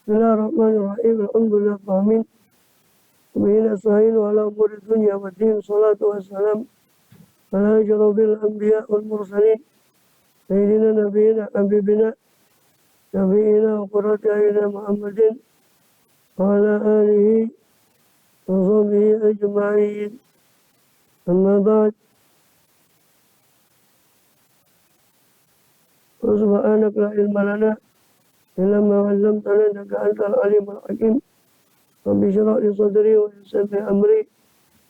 Bismillahirrahmanirrahim. Alhamdulillah amin. Bihi nasta'inu ala umuri dunya waddin. Salatu wassalam ala asyrafil anbiya wal mursalin. Sayyidina nabiyina habibina syafi'ina wa qurrati a'yunina Muhammadin wa ala alihi wa sahbihi ajma'in. Amma ba'd. Subhanak la ilma lana illa ma 'allamtana innaka antal alimul hakim. Rabbi shrah li sadri wa yassir li amri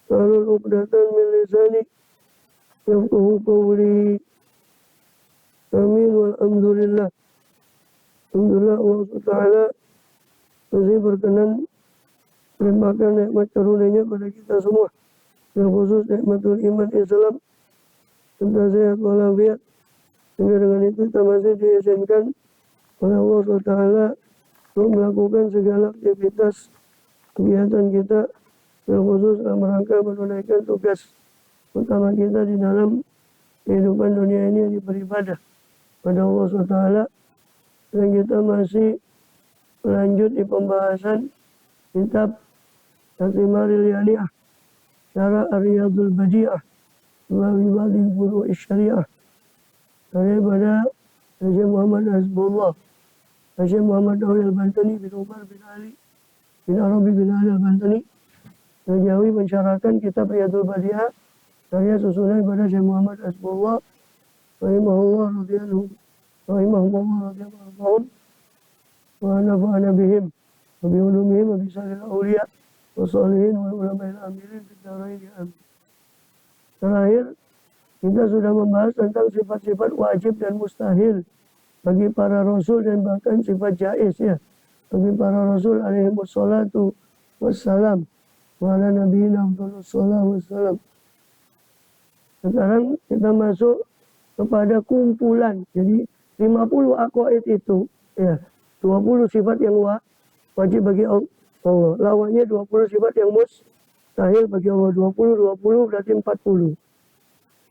wahlul 'uqdatan min lisani yafqahu qawli. Amin walhamdulillah. Alhamdulillah Allah Ta'ala masih berkenan melimpahkan nikmat karunia pada kita semua, yang khusus nikmatul iman Islam serta sehat walafiat. Sehingga dengan itu kita masih diizinkan oleh Allah SWT untuk melakukan segala aktivitas kegiatan kita, yang khusus dalam rangka menunaikan tugas utama kita di dalam kehidupan dunia ini, yang beribadah pada Allah SWT. Dan kita masih lanjut di pembahasan kitab Tatimmaril Yani'ah Syarah Ar-Riyadul Badi'ah Melalui Wadil Furu'i Syari'ah daripada Syekh Muhammad Hasbullah, Syekh Muhammad Dawi Al-Bantani bin Umar bin Ali bin Arabi bin Ali Al-Bantani Najawi mensyarahkan kitab Riyadul Badi'ah karya susunan pada Syekh Muhammad Hasbullah rahimahullah radhiyallahu rahimahullah radhiyallahu wa nafa'ana bihim wa bi ulumihim wa bi sa'il awliya wa salihin wa ulama'il amilin fid dharain amin. Terakhir kita sudah membahas tentang sifat-sifat wajib dan mustahil bagi para rasul dan bahkan sifat jaiz ya bagi para rasul alaihi wassalatu wassalam wa ala nabiyina sallallahu wassalam. Sekarang kita masuk kepada kumpulan. Jadi 50 aqaid itu ya 20 sifat yang wajib bagi Allah. Lawannya 20 sifat yang mustahil bagi Allah. 20 berarti 40.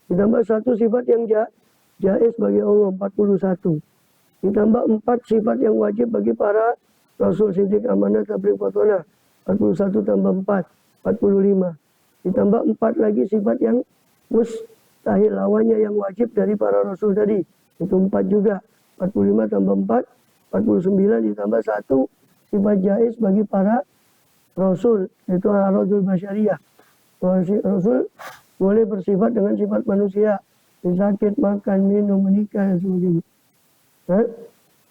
Ditambah satu sifat yang jaiz bagi Allah 41. Ditambah 4 sifat yang wajib bagi para rasul, siddiq, amanah, tabligh, fatonah 41 tambah 4 45. Ditambah 4 lagi sifat yang mustahil, lawannya yang wajib dari para rasul tadi, itu 4 juga. 45 tambah 4 49, ditambah 1 sifat jaiz bagi para rasul, itu aradul basyariyah. Rasul boleh bersifat dengan sifat manusia, sakit, makan, minum, menikah dan sebagainya.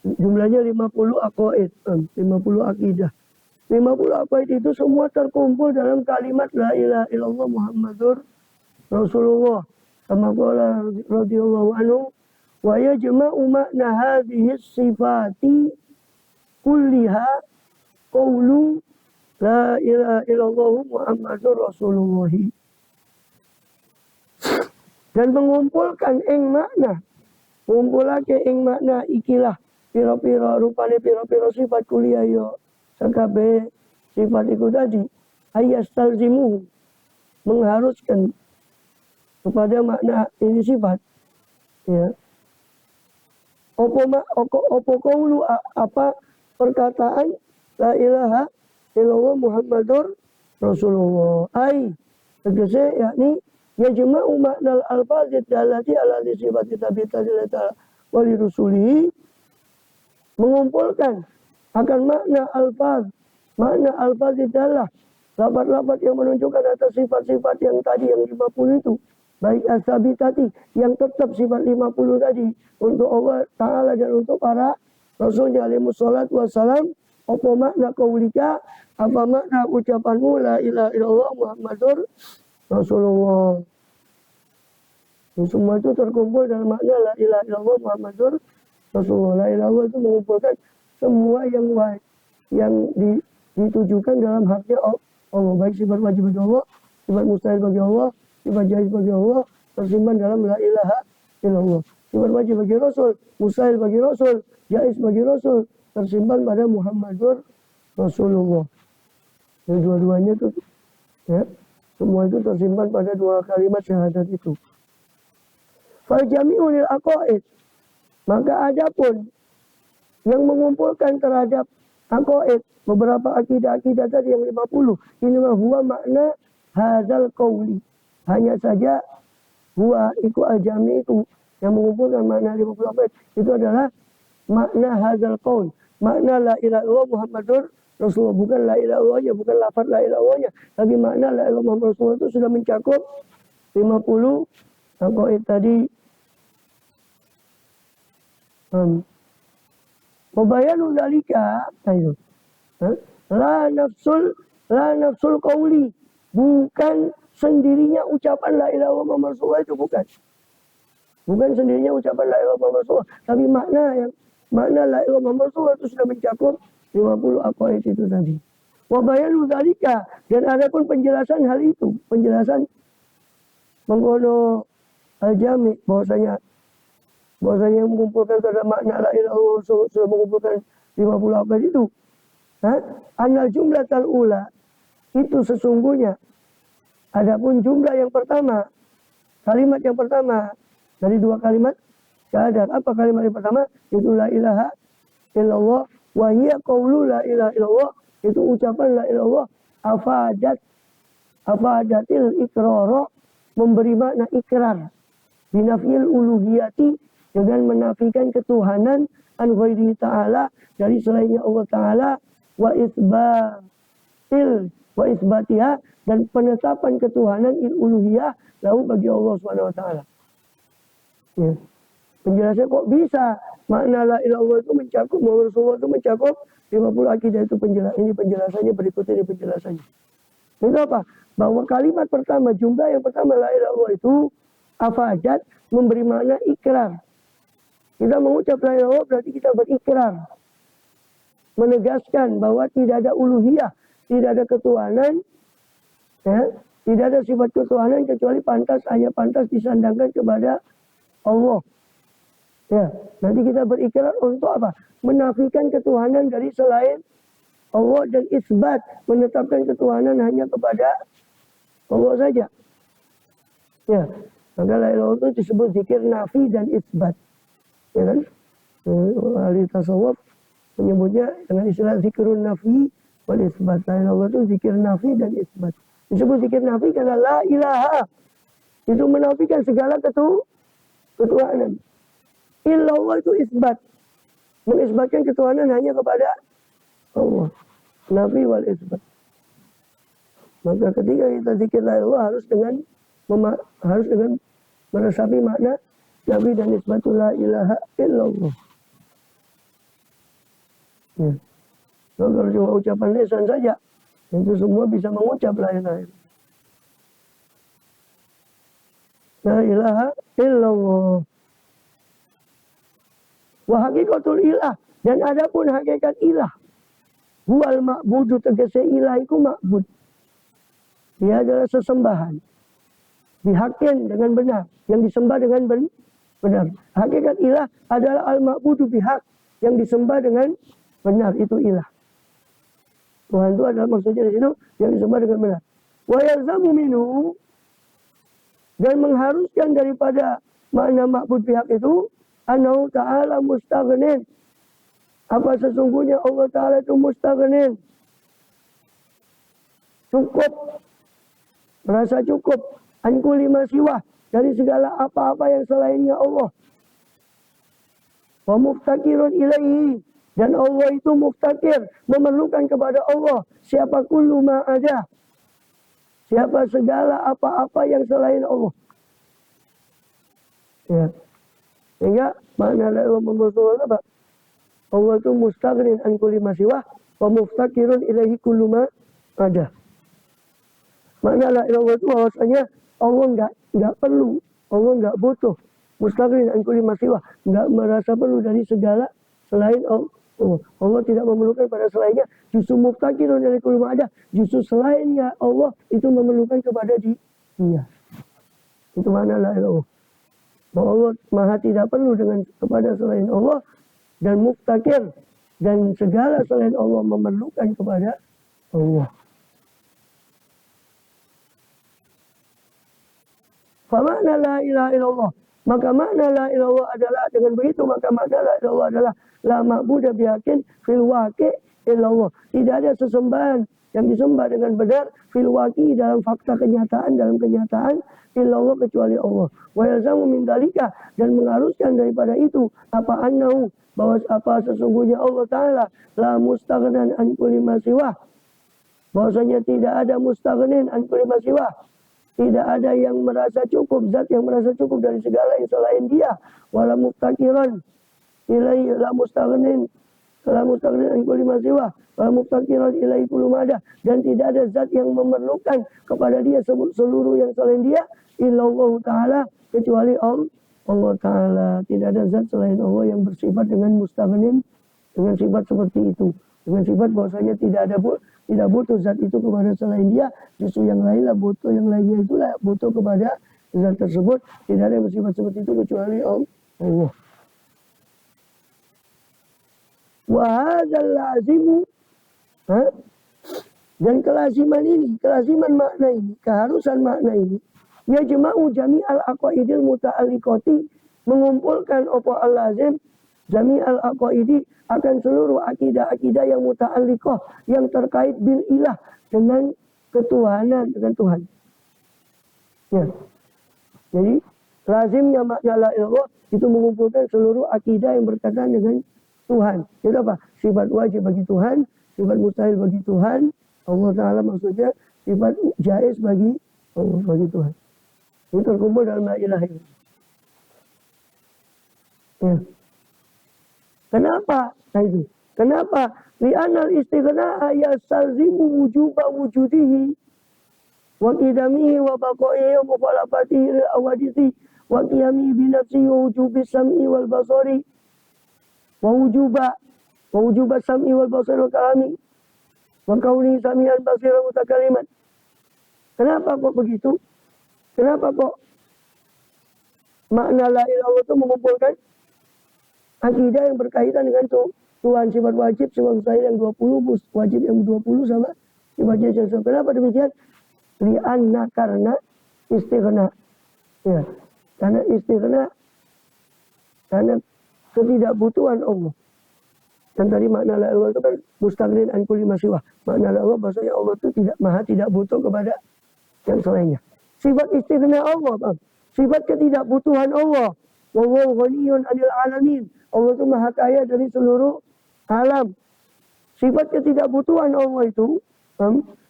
Jumlahnya 50 aqaid, 50 akidah. 50 aqaid itu semua terkumpul dalam kalimat la ilaha illallah Muhammadur Rasulullah. Kama qala radhiyallahu anhu wa yajma'u ma'na hadhihi sifati kulliha qawlu la ilaha illallah Muhammadur Rasulullah. Dan mengumpulkan ing makna, ngumpulake ing makna ikilah pira-pira rupane pira-pira sifat kuliah yo sakabe sifat itu tadi ayastalzimu, mengharuskan kepada makna ini sifat ya. Opo qaulu apa perkataan la ilaha illallah Muhammadur Rasulullah. Ai tegese yakni yajma'u ma'nal alfazid allati ala sifati tabi'atillah wa li rusulihi, mengumpulkan akan makna alfazidallah, lafaz-lafaz yang menunjukkan atas sifat-sifat yang tadi yang 50 itu, baik as-sabitati yang tetap sifat 50 tadi untuk Allah Ta'ala dan untuk para rasulnya alaihi wassalatu wassalam. Apa makna qaulika, apa makna ucapanmu la ilaha illallah Muhammadur Rasulullah. Semua itu terkumpul dalam makna la ilaha illallah Muhammadur Rasulullah. La ilaha illallah itu mengumpulkan semua yang ditujukan dalam haknya Allah, baik sifat wajib bagi Allah, sifat mustahil bagi Allah, sifat jaiz bagi Allah, tersimpan dalam la ilaha illallah. Sifat wajib bagi Rasul, mustahil bagi Rasul, jaiz bagi Rasul, tersimpan pada Muhammadur Rasulullah. Dan dua-duanya itu ya, semua itu tersimpan pada 2 kalimat syahadat itu. Fal jami'u lil aqaid, maka adapun yang mengumpulkan terhadap aqaid, beberapa akidah-akidah tadi yang 50. Ini mah huwa makna hadzal qauli. Hanya saja huwa iku al-jami itu yang mengumpulkan makna 50 itu adalah makna hadzal qaul. Makna la ilaha illallah Muhammadur Rasulullah, bukan la ilaha illallahnya, bukan lafaz la ilaha illallahnya, tapi makna la ilaha illallah Muhammadur Rasulullah itu sudah mencakup 50 aqaid tadi. Wabayanu dzalika ayo. La nafsul qauli, bukan sendirinya ucapan la ilaha illallah Muhammadur Rasulullah itu bukan. Bukan sendirinya ucapan la ilaha illallah Muhammadur Rasulullah, tapi makna la ilaha illallah Muhammadur Rasulullah itu sudah mencakup 50 aqaid itu tadi. Wabayanu dzalika, dan ada pun penjelasan hal itu, penjelasan mengkono al-jami bahwasanya yang mengumpulkan terhadap makna la ilaha illallah sudah mengumpulkan 50 aqaid itu. Anal jumlah ula itu sesungguhnya adapun jumlah yang pertama, kalimat yang pertama dari dua kalimat syahadat. Apa kalimat yang pertama? Itu la ilaha illallah wa hiya qaulu la ilaha illallah, itu ucapan la ilaha illallah afadatil iqrar, memberi makna ikrar, binafil uluhiyati, dengan menafikan ketuhanan, an ghairi ta'ala, dari selainnya Allah Ta'ala, wa isbatiha, dan penetapan ketuhanan uluhiyah lahu bagi Allah Subhanahu wa taala. Ya. Penjelasan kok bisa makna la ilaha illallah itu mencakup, Muhammad Rasulullah itu mencakup 50 akidah itu ini penjelasannya, berikut ini penjelasannya. Itu apa? Bahwa kalimat pertama, jumlah yang pertama la ilaha illallah itu afadat, memberi makna ikrar. Kita mengucap la ilaha illallah berarti kita berikrar, menegaskan bahwa tidak ada uluhiyah, tidak ada ketuhanan, ya, tidak ada sifat ketuhanan kecuali hanya pantas disandangkan kepada Allah. Ya, nanti kita berikrar untuk apa? Menafikan ketuhanan dari selain Allah dan isbat, menetapkan ketuhanan hanya kepada Allah saja. Ya, maka la ilaha illallah itu disebut zikir nafi dan isbat. Ya kan? Ahli tasawuf menyebutnya dengan istilah zikrun nafi wal isbat. La ilaha illallah itu zikir nafi dan isbat. Disebut zikir nafi karena la ilaha itu menafikan segala ketuhanan. Illallah itu isbat, mengisbatkan ketuhanan hanya kepada Allah. Nafi wal isbat. Maka ketika kita zikir la ilaha illallah harus dengan meresapi makna nafi dan isbatul la ilaha illallah. Ya. Nah, kalau cuma ucapan lisan saja, itu semua bisa mengucap la ilaha illallah. La ilaha illallah. Wa hakikatul ilah, dan adapun hakikat ilah. Huwal ma'budu, tegese ilah iku ma'bud. Dia adalah sesembahan. Bihakin, dengan benar, yang disembah dengan benar. Hakikat ilah adalah al-ma'budu bihak, yang disembah dengan benar, itu ilah. Tuhan itu adalah maksudnya di situ yang disembah dengan benar. Wa yalzamu minhu, dan mengharuskan daripada makna ma'bud bihak itu annahu ta'ala mustaghnin, apa sesungguhnya Allah Ta'ala itu mustaghnin, cukup, merasa cukup, an kulli ma siwah, dari segala apa-apa yang selainnya Allah. Wa muftakirun ilaihi, dan Allah itu muftakir, memerlukan kepada Allah. Siapa kullu ma ada, siapa segala apa-apa yang selain Allah. Ya. Sehingga makna la ilaha illallah apa? Allah itu mustaghnin an kulli ma siwah wa muftakirun ilaihi kullu ma ada. Makna la ilaha illallah itu bahwasanya Allah enggak perlu, Allah enggak butuh. Mustaghnin an kulli ma siwah, enggak merasa perlu dari segala selain Allah. Allah tidak memerlukan pada selainnya, justru muftakirun ilaihi kullu ma ada. Justru selainnya Allah itu memerlukan kepada dia. Itu makna la ilaha illallah. Bahwa Allah maha tidak perlu kepada selain Allah, dan muftakir, dan segala selain Allah memerlukan kepada Allah. Famakna la ilaha illallah, maka makna la ilaha illallah adalah, dengan begitu maka makna la ilaha illallah adalah la ma'budu bihaqqin fil waqi', illallah. Tidak ada sesembahan yang disembah dengan benar fil waqi dalam fakta kenyataan, dalam kenyataan illallah kecuali Allah. Wa yalzamu min dzalika dan mengharuskan daripada itu apa annahu bahwa apa sesungguhnya Allah Ta'ala la mustaghnan an kulli ma siwah. Bahwasanya tidak ada mustaghnin an kulli ma siwah. Tidak ada yang merasa cukup, zat yang merasa cukup dari segala yang selain dia. Wala muftakiran ilaihi la mustaghnin an kulli ma siwah. Wala muftakiran ilaihi kullu ma ada. Dan tidak ada zat yang memerlukan kepada dia seluruh yang selain dia. Illallah Ta'ala kecuali Allah Ta'ala. Tidak ada zat selain Allah yang bersifat dengan mustaghnin, dengan sifat seperti itu, dengan sifat bahwasanya tidak butuh zat itu kepada selain dia, justru yang lainlah butuh, yang lainnya itulah butuh kepada zat tersebut. Tidak ada yang bersifat seperti itu kecuali Allah. Wa hadzal lazimu, dan kelaziman ini, kelaziman makna ini, keharusan makna ini, ya jama'u jami'al aqaidil muta'alliqati, mengumpulkan apa al-lazim jami'al aqaidi akan seluruh akidah-akidah yang muta'alliqah, yang terkait bil ilah, dengan ketuhanan, dengan Tuhan. Ya. Jadi lazimnya makna la ilallah itu mengumpulkan seluruh akidah yang berkaitan dengan Tuhan. Itu apa? Sifat wajib bagi Tuhan, sifat mustahil bagi Tuhan, Allah Ta'ala maksudnya, sifat jaiz bagi Allah, bagi Tuhan. Itu terkumpul dalam la ilaha illallah. Ya. Kenapa? Nah itu. Kenapa? Li'anal istighna'a yastalzimu wujuba wujudihi wa qidamihi wa baqaihi wa mukhalafatihi lil awadithi wa qiyamihi binafsihi wa wujubi sam'i wal basari wa wujuba sam'i wal basari wa kalami wa kauni sami'an basiran mutakaliman. Kenapa kok begitu? Kenapa kok makna la ilaha illallah itu mengumpulkan akidah yang berkaitan dengan Tuhan, sifat wajib, sifat mustahil yang 20, wajib yang 20 sama sifat jaiz. Kenapa demikian? Li'anna karena istighna. Ya, karena istighna, karena ketidakbutuhan Allah. Dan tadi makna la ilaha illallah itu kan mustaghnin an kulli ma siwah. Makna la ilaha bahasanya Allah itu tidak butuh kepada yang selainnya. Sifat istighna Allah, Bang. Sifat ketidakbutuhan Allah. Wallahu ghaniyun 'anil 'alamin. Allah itu maha kaya dari seluruh alam. Sifat ketidakbutuhan Allah itu,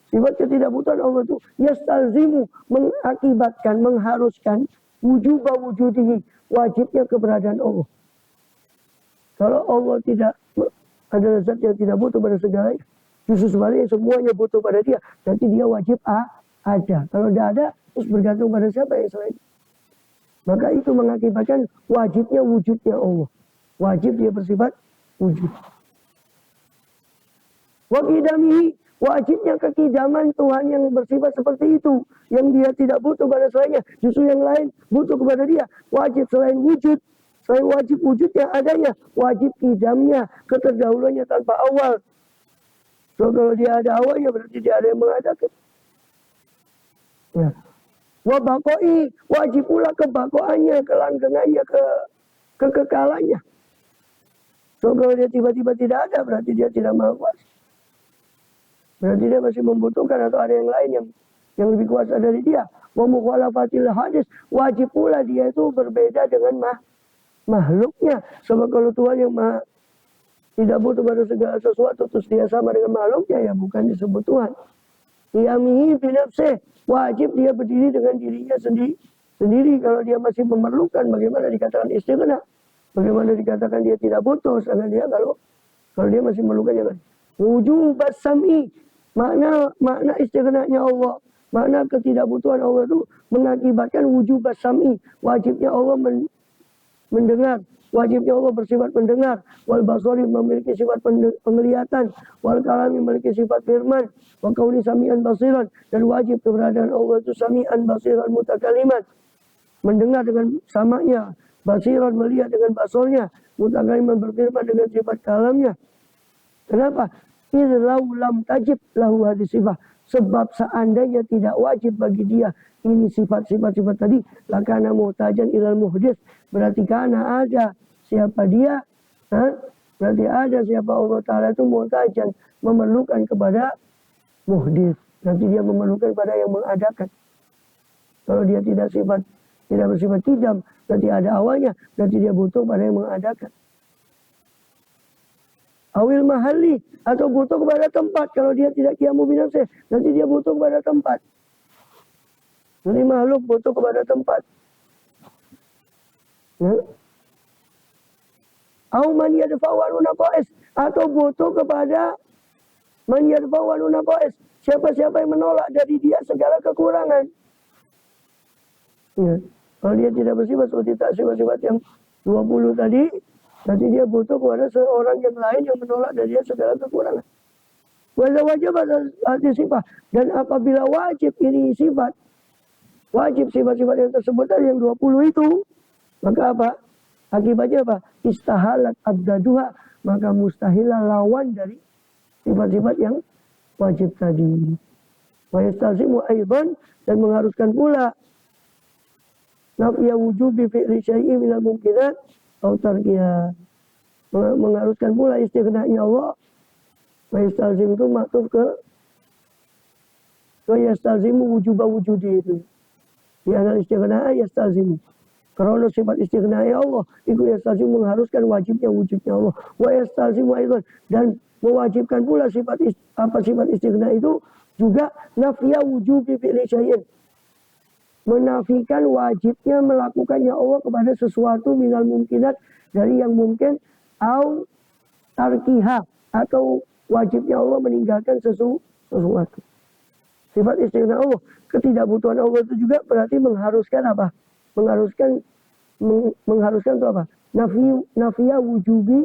sifat ketidakbutuhan Allah itu yastalzimu, mengakibatkan, mengharuskan wujuba wujudihi, wajibnya keberadaan Allah. Kalau Allah tidak adalah zat yang tidak butuh pada segalanya, justru sebaliknya semuanya butuh pada dia, nanti dia wajib ada. Kalau tidak ada, terus bergantung pada siapa yang selain. Maka itu mengakibatkan wajibnya wujudnya Allah. Wajib dia bersifat wujud. Wa qidamihi, wajibnya kekidaman Tuhan yang bersifat seperti itu, yang dia tidak butuh pada selainnya, justru yang lain butuh kepada dia. Wajib selain wujud, selain wajib wujud yang adanya, wajib kidamnya, keterdahuluannya tanpa awal. So kalau dia ada awalnya berarti dia ada yang mengadakan. Ya. Wa baqai, wajib pula kebakoannya, kelanggengannya, kekekalannya. So kalau dia tiba-tiba tidak ada, berarti dia tidak maha kuasa. Berarti dia masih membutuhkan atau ada yang lain yang lebih kuasa dari dia. Wa mukhalafatil hadis, wajib pula dia itu berbeda dengan makhluknya. Sebab kalau Tuhan yang maha tidak butuh pada segala sesuatu, terus dia sama dengan makhluknya, ya bukan disebut Tuhan. Qiyamihi binafsih, wajib dia berdiri dengan dirinya sendiri. Kalau dia masih memerlukan, bagaimana dikatakan istighna? Bagaimana dikatakan dia tidak butuh? Karena dia kalau dia masih memerlukan, jangan. Wujubas sam'i, makna istighnanya Allah, makna ketidakbutuhan Allah itu mengakibatkan wujubas sam'i, wajibnya Allah mendengar, wajibnya Allah bersifat mendengar, wal basari memiliki sifat penglihatan, wal kalami memiliki sifat firman, wa kauni sami'an basiran, dan wajib keberadaan Allah itu sami'an basiran mutakaliman, mendengar dengan samanya, basiran melihat dengan basornya, mutakaliman berfirman dengan sifat kalamnya. Kenapa? Izlau lam tajib lahu hadis sifat. Sebab seandainya tidak wajib bagi dia ini sifat-sifat tadi, lakana muhtajan ilal muhdits, berarti karena ada siapa dia Berarti ada siapa Allah Ta'ala itu muhtajan, memerlukan kepada muhdits. Nanti dia memerlukan pada yang mengadakan. Kalau dia tidak bersifat kidam, berarti ada awalnya, berarti dia butuh pada yang mengadakan. Awil mahali, atau butuh kepada tempat. Kalau dia tidak qiyamu binafsih, nanti dia butuh kepada tempat. Jadi makhluk butuh kepada tempat. Ya. Au man yadfa'u anhu naqais, atau butuh kepada man yadfa'u anhu naqais, siapa-siapa yang menolak dari dia segala kekurangan. Ya. Kalau dia tidak bersifat seperti tak sifat-sifat yang 20 tadi, nanti dia butuh kepada seorang yang lain yang menolak dari dia segala kekurangan. Wajib ada sifat, dan apabila wajib ini sifat, wajib sifat-sifat yang tersebut tadi yang 20 itu, maka apa? Akibatnya apa? Istahalat abdaduha, maka mustahilah lawan dari sifat-sifat yang wajib tadi. Wa yastalzimu aidan, dan mengharuskan pula nafiya wujubi fi'li syai'i minal mumkinat atau tarkiha. Mengharuskan pula istighna'nya Allah. Wa yastalzim itu maktub ke yastalzimu wujuba wujudi itu. Di anal istighna'a yastalzimu. Karena sifat istighna'nya Allah itu yastalzimu mengharuskan wajibnya wujudnya Allah. Wa yastalzimu aidan, dan mewajibkan pula sifat istighna itu juga nafiya wujubi fi'li syai'in, menafikan wajibnya melakukannya Allah kepada sesuatu minal mungkinat, dari yang mungkin, au tarkiha, atau wajibnya Allah meninggalkan sesuatu. Sifat istighna Allah, ketidakbutuhan Allah itu juga berarti mengharuskan apa? Mengharuskan itu apa? Nafiya wujubi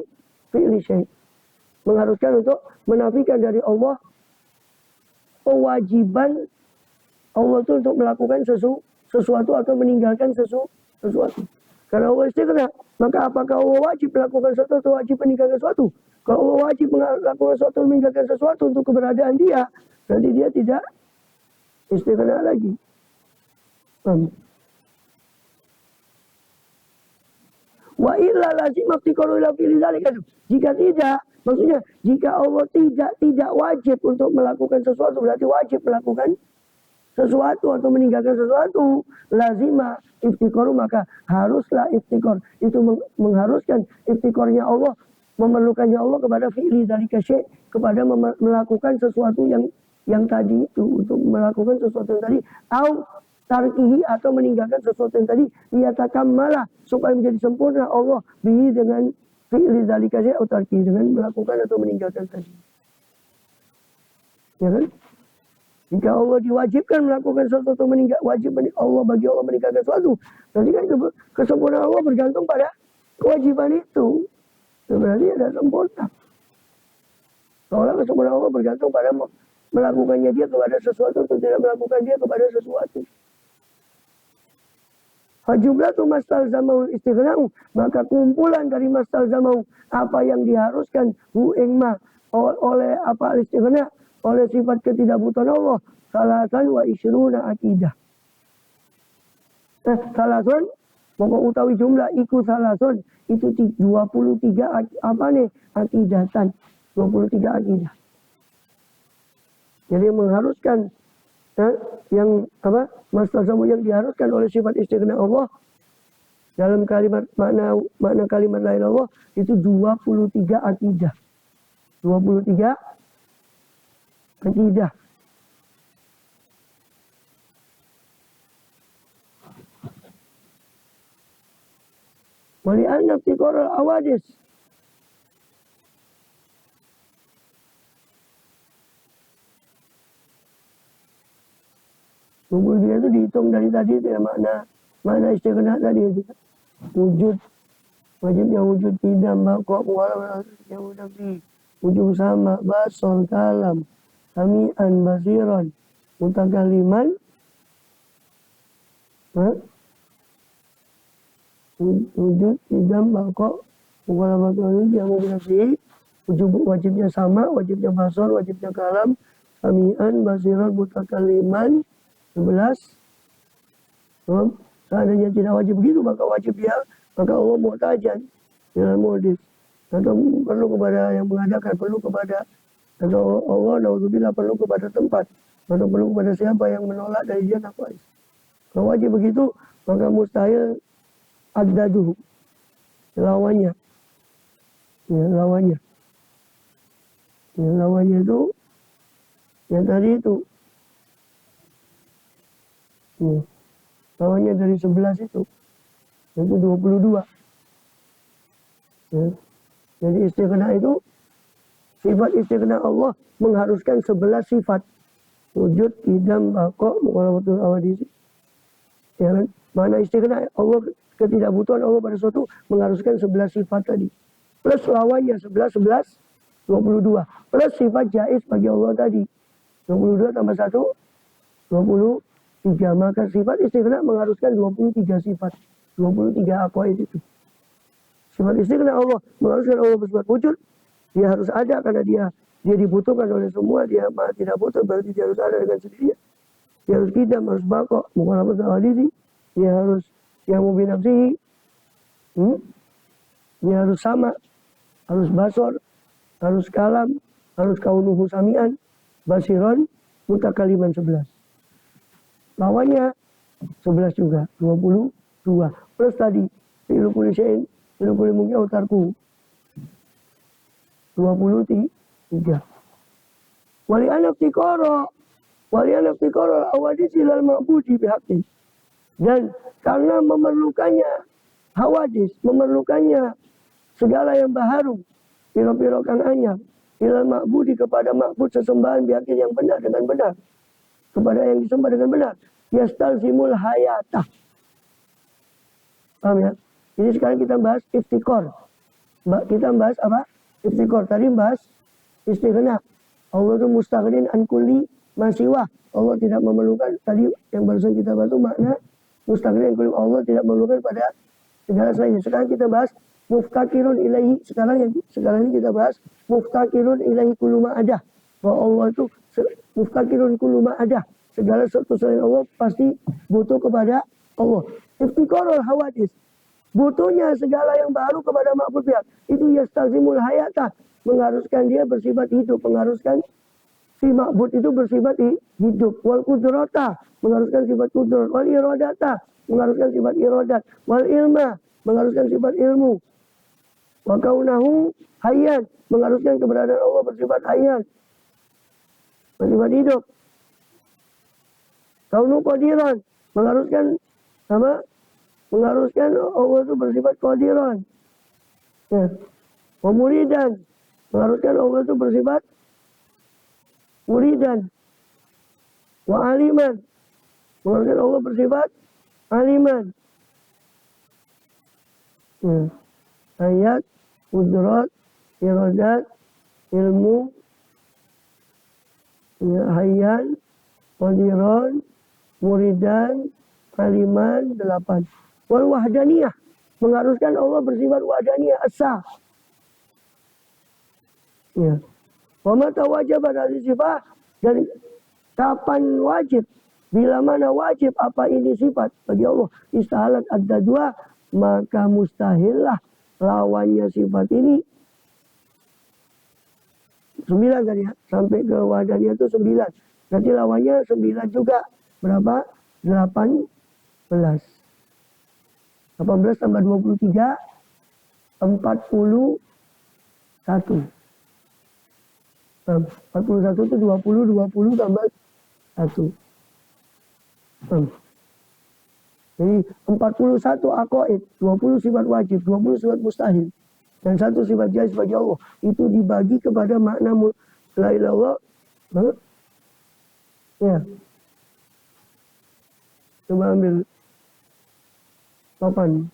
fi'li syai'. Mengharuskan untuk menafikan dari Allah kewajiban Allah itu untuk melakukan sesuatu atau meninggalkan sesuatu. Karena Allah istighna, maka apakah Allah wajib melakukan sesuatu atau wajib meninggalkan sesuatu? Kalau Allah wajib melakukan sesuatu, meninggalkan sesuatu untuk keberadaan dia, nanti dia tidak istighna lagi. Wa illa lazim iftiqaru ila fi'li dzalika. Jika tidak, maksudnya jika Allah tidak wajib untuk melakukan sesuatu, berarti wajib melakukan sesuatu atau meninggalkan sesuatu. Lazima iftiqaru, maka haruslah iftiqar. Itu mengharuskan iftiqarnya Allah, memerlukannya Allah kepada fi'li dzalika syai', kepada melakukan sesuatu yang tadi itu, untuk melakukan sesuatu yang tadi, au tarkihi, atau meninggalkan sesuatu yang tadi, liyatakammala, supaya menjadi sempurna Allah bihi, dengan fi'li dzalika syai' au tarkihi, dengan melakukan atau meninggalkan tadi. Ya kan? Jika Allah diwajibkan melakukan sesuatu atau wajib Allah bagi Allah meninggalkan sesuatu, nanti kan kesempurnaan Allah bergantung pada kewajiban itu. Berarti ada sempurna. Soalnya kesempurnaan Allah bergantung pada melakukannya dia kepada sesuatu atau tidak melakukan dia kepada sesuatu. Fajumlatu mastalzamahu istighna'u, maka kumpulan dari mastalzamahu, apa yang diharuskan hu ingma oleh apa al-istighna', oleh sifat ketidakbutuhan Allah, salatan wa isyruna akidah. Salasun, pokok utawi jumlah iku salasun, itu 23 apa nih? Akidatan, 23 akidah. Jadi mengharuskan yang apa? Mastalzamu yang diharuskan oleh sifat istighna Allah dalam kalimat makna kalimat la ilaha illallah itu 23 akidah. 23 akidah. Wali anna iftiqar al-awadis, dia itu dihitung dari tadi itu ya, makna istighna tadi itu. Wujud, wajibnya wujud tidak baqa wala wujud sama basol kalam sami'an basiran mutakalliman, wujud tidak baqa wala wujud yang mubinasi, wajibnya sama, wajibnya basol, wajibnya kalam, sami'an basiran mutakalliman. 11. Seandainya tidak wajib begitu, maka wajib dia, maka Allah muhtajan dalam modis. atau perlu kepada yang mengadakan, perlu kepada atau Allah naudzubillah perlu kepada tempat atau perlu kepada siapa yang menolak dari dia nafais. Kalau wajib begitu maka mustahil addaduhu, lawannya. Ya, lawannya. Ya, lawannya itu yang tadi itu. Ya, lawannya dari 11 itu. Itu 22. Ya. Jadi istighna itu sifat istighna Allah mengharuskan 11 sifat. Wujud, idam, baqa, muqalabatul awadisi. Ya kan? Mana istighna Allah, ketidakbutuhan Allah pada suatu mengharuskan 11 sifat tadi. Plus lawannya 11, 11, 22. Plus sifat jaiz bagi Allah tadi. 22 tambah 1, 23. Maka sifat istighna mengharuskan 23 sifat. 23 aqwaid itu. Sifat istighna Allah mengharuskan Allah bersifat wujud. Dia harus ada karena dia dibutuhkan oleh semua. Dia tidak butuh berarti dia harus ada dengan sendirinya. Dia harus kidam, harus baqa, muqalabatul awadisi. Dia harus yang mubinafsihi. Dia harus sama, harus basor, harus kalam, harus kaunuhu sami'an, basiron, mutakaliman 11. Lawannya 11 juga, 22. Plus tadi, fi'lu kulli syai'in, fi'lu kulli mungkin autarku. 23. Wali anak tikoro awadisi lal ma'budi bihaqqin. Dan karena memerlukannya hawadis, memerlukannya segala yang baharu, piro-piro kang anyar, ilal ma'budi kepada ma'bud sesembahan bihaqqin yang benar dengan benar, kepada yang disembah dengan benar, yastalzimul hayatah. Paham ya? Jadi sekarang kita bahas iftikor. Kita bahas apa? Iftikor. Tadi bahas istighna. Allah itu mustaghnin an kulli masiwah. Allah tidak memerlukan. Tadi yang barusan kita bahas itu makna mustaghnin an kulli. Allah tidak memerlukan pada segala selainnya. Sekarang kita bahas muftakirun ilaihi. Sekarang ini kita bahas muftakirun ilaihi kullu ma adah. Bahwa Allah itu muftakirun kullu ma adah. Segala sesuatu selain Allah pasti butuh kepada Allah. Iftiqarul hawadis. Butuhnya segala yang baru kepada ma'bud pihak. Itu yastazimul hayatah. Mengharuskan dia bersifat hidup. Mengharuskan si ma'bud itu bersifat hidup. Wal kudrata. Mengharuskan sifat kudrat. Wal irodata. Mengharuskan sifat irodat. Wal ilma. Mengharuskan sifat ilmu. Wa kaunahu hayyan. Mengharuskan keberadaan Allah bersifat hayyan. Bersifat hidup. Kaunu qadiran. Mengharuskan apa? Mengharuskan Allah itu bersifat qadiran. Ya. Wa muridan. Mengharuskan Allah itu bersifat muridan. Wa aliman. Mengharuskan Allah bersifat aliman. Ya. Ayat, kudrat, iradat, ilmu, ya, hayyan, qadiran, muridan, aliman, 8. Wal wahdaniyah. Mengharuskan Allah bersifat wahdaniyah, asa. Ya. Wa mata wajib dari sifat. Dan kapan wajib? Bila mana wajib apa ini sifat bagi Allah? Istahalat ad-dadwa. Maka mustahillah lawannya sifat ini. 9 tadi ya. Sampai ke wahdaniyah itu 9. Berarti lawannya 9 juga. Berapa? 18. 18 tambah 23, 41. 41 itu 20 tambah 1. Jadi 41 aqaid, 20 sifat wajib, 20 sifat mustahil. Dan 1 sifat jaiz bagi Allah. Itu dibagi kepada makna la ilaha illallah. Ya. Coba ambil papan.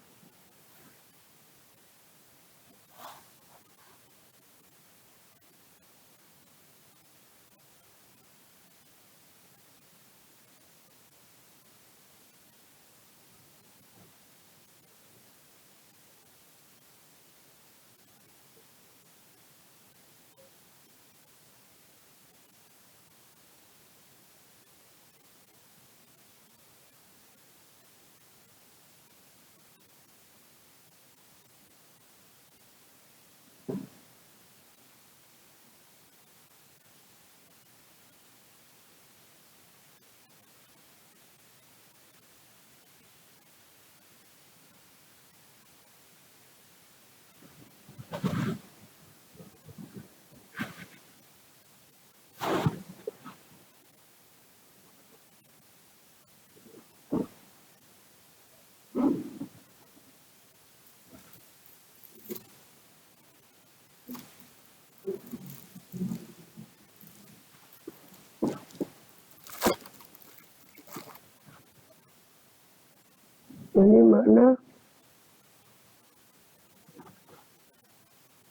Ini makna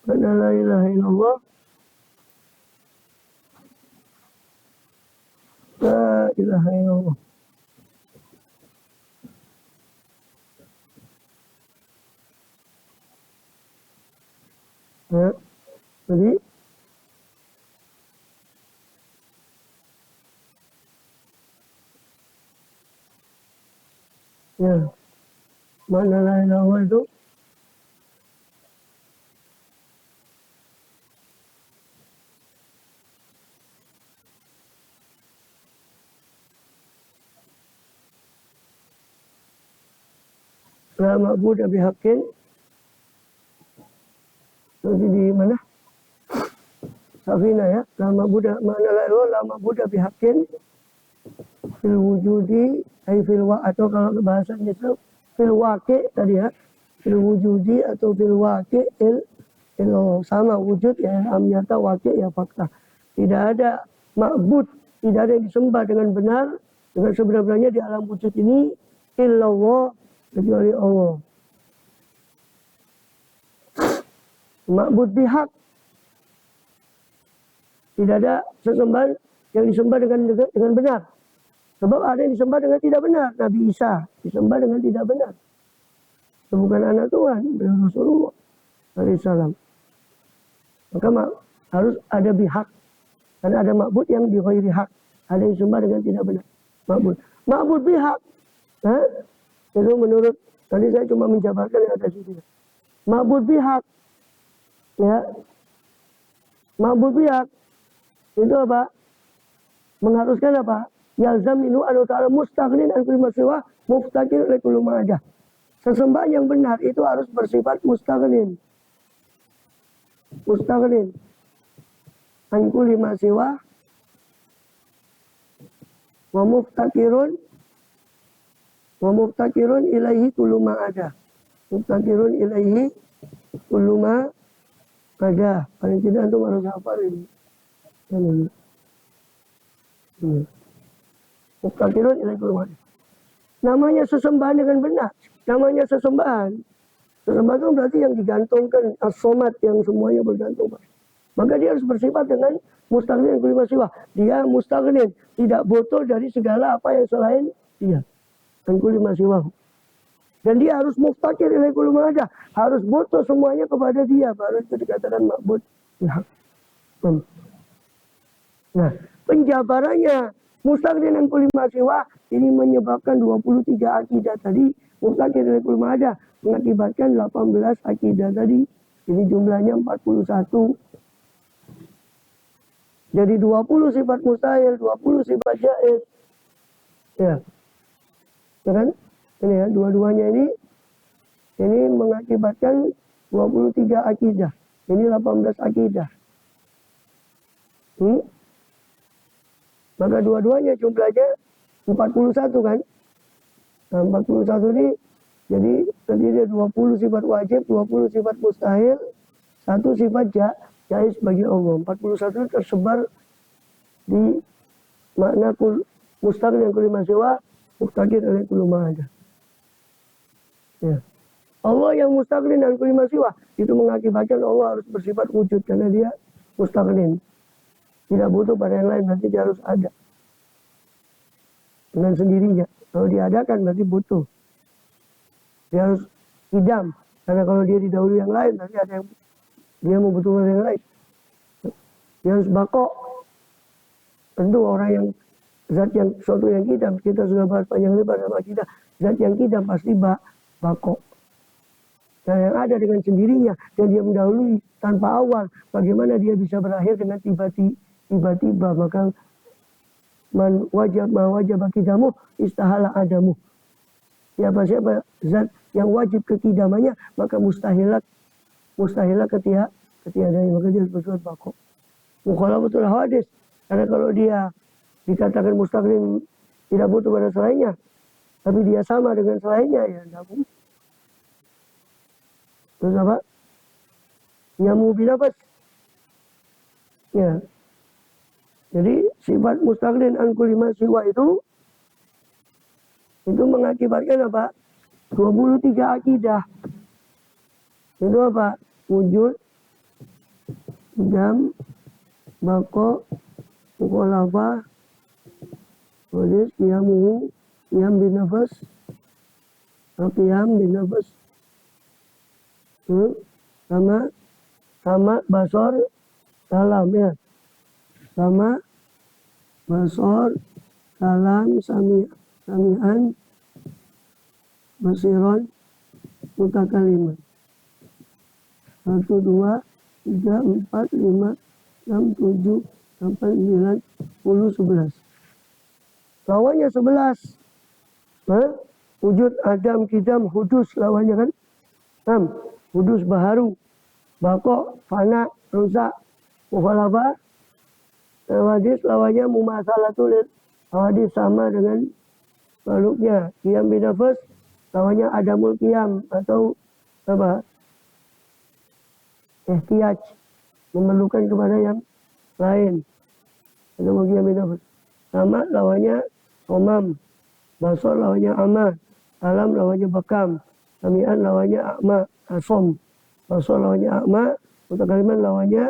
la ilaha illallah. La ilaha illallah. Ya, jadi ya, makna la ilaha illallah itu la ma'budu bihaqqin. Nanti di mana? Safina ya. La ma'budu, makna la ilaha illallah, la ma'budu bihaqqin fil wujudi ay fil wa, atau kalau bahasanya itu fil waqi tadi ya. Fil wujudi atau fil waqi sama wujud ya, amnyata waqi ya fakta. Tidak ada ma'bud, tidak ada yang disembah dengan benar, dengan sebenarnya di alam wujud ini illallah, kecuali Allah. Ma'bud bihaq, tidak ada sesembahan yang disembah dengan benar. Sebab ada yang disembah dengan tidak benar. Nabi Isa disembah dengan tidak benar. Itu bukan anak Tuhan, beliau Rasulullah alaihissalam. Maka harus ada bihaq. Karena ada ma'bud yang bi ghairi haq. Ada yang disembah dengan tidak benar. Ma'bud bihaq. Itu menurut, tadi saya cuma menjabarkan yang ada di sini. Ma'bud bihaq. Ya. Ma'bud bihaq. Itu apa? Mengharuskan apa? Yalzam minu anu ta'ala mustaghnin an kulli ma siwa muftaqir li kulli ma ada. Sesembahan yang benar itu harus bersifat mustaghnin. Mustaghnin an kulli ma siwa wa muftaqirun ilaihi kullu ma ada. Muftaqirun ilaihi kullu ma ada. Paling tidak antum harus hafal ini. Muftaqirun ilaihi kullu ma ada. Namanya sesembahan dengan benar. Namanya sesembahan. Sesembahan itu berarti yang digantungkan as-somad, yang semuanya bergantung. Maka dia harus bersifat dengan mustaghnin kulli ma siwa. Dia mustaghnin, tidak butuh dari segala apa yang selain dia. An kulli ma siwa. Dan dia harus muftaqir ilaihi kullu ma ada. Harus butuh semuanya kepada dia, baru itu dikatakan ma'bud. Nah, penjabarannya mustaghnin an kulli ma siwa ini menyebabkan 23 akidah tadi. Muftaqir ilaihi kullu ma ada mengakibatkan 18 akidah tadi. Ini jumlahnya 41. Jadi 20 sifat mustahil, 20 sifat jaiz. Ya. Kan? Ini ya, dua-duanya ini mengakibatkan 23 akidah. Ini 18 akidah. Maka dua-duanya jumlahnya 41 kan? Nah, 41 ini jadi terdiri 20 sifat wajib, 20 sifat mustahil, 1 sifat jaiz bagi Allah. 41 tersebar di makna mustaghnin kulli ma siwa, muftaqir ilaihi kullu ma ada. Ya. Allah yang mustaghnin dan kulli ma siwa itu mengakibatkan Allah harus bersifat wujud karena dia mustaghnin. Tidak butuh pada yang lain, berarti dia harus ada dengan sendirinya. Kalau diadakan berarti butuh. Dia harus idam, karena kalau dia didahului yang lain berarti ada yang dia membutuhkan yang lain. Dia harus bako. Tentu orang yang zat yang suatu yang kidam, kita sudah bahas panjang lebar sama kita, zat yang kidam pasti bako. Dan yang ada dengan sendirinya dan dia mendahului tanpa awal, bagaimana dia bisa berakhir dengan tiba-tiba. Maka man wajib kidamu istahala adamu. Siapa zat yang wajib kekidamannya, maka mustahilah ketiadanya, maka dia harus berbuat bako. Mukhalafatul hadis, karena kalau dia dikatakan mustaghnin tidak butuh pada selainnya, tapi dia sama dengan selainnya, ya tidak butuh. Terus apa? Nyamu binafas. Ya. Jadi sifat mustaghnin an kulli ma siwa itu mengakibatkan apa? 23 akidah. Itu apa? Wujud, jam, bako, mukhalafah, hadis, qiyamuhu, qiyam bin nafas, qiyam bin nafas. Sama basor, salam ya. Sama basor, salam, sami'an, basiron, mutakaliman. 1, 2, 3, 4, 5, 6, 7, 8, 9, 10, 11. Lawannya 11. Wujud, adam, kidam, hudus lawannya kan. Hudus baharu, bako, fana, rusak, mukhalafah. Hadis lawannya mumasalatul hadis, sama dengan makhluknya. Qiyam bin nafas lawannya adamul qiyam atau apa? Ihtiyaj, memerlukan kepada yang lain. Adamul qiyam bin nafas. Sama lawannya omam, basor lawannya ama, alam lawannya bakam, sami'an lawannya akma, asom, basor lawannya akma, mutakaliman lawannya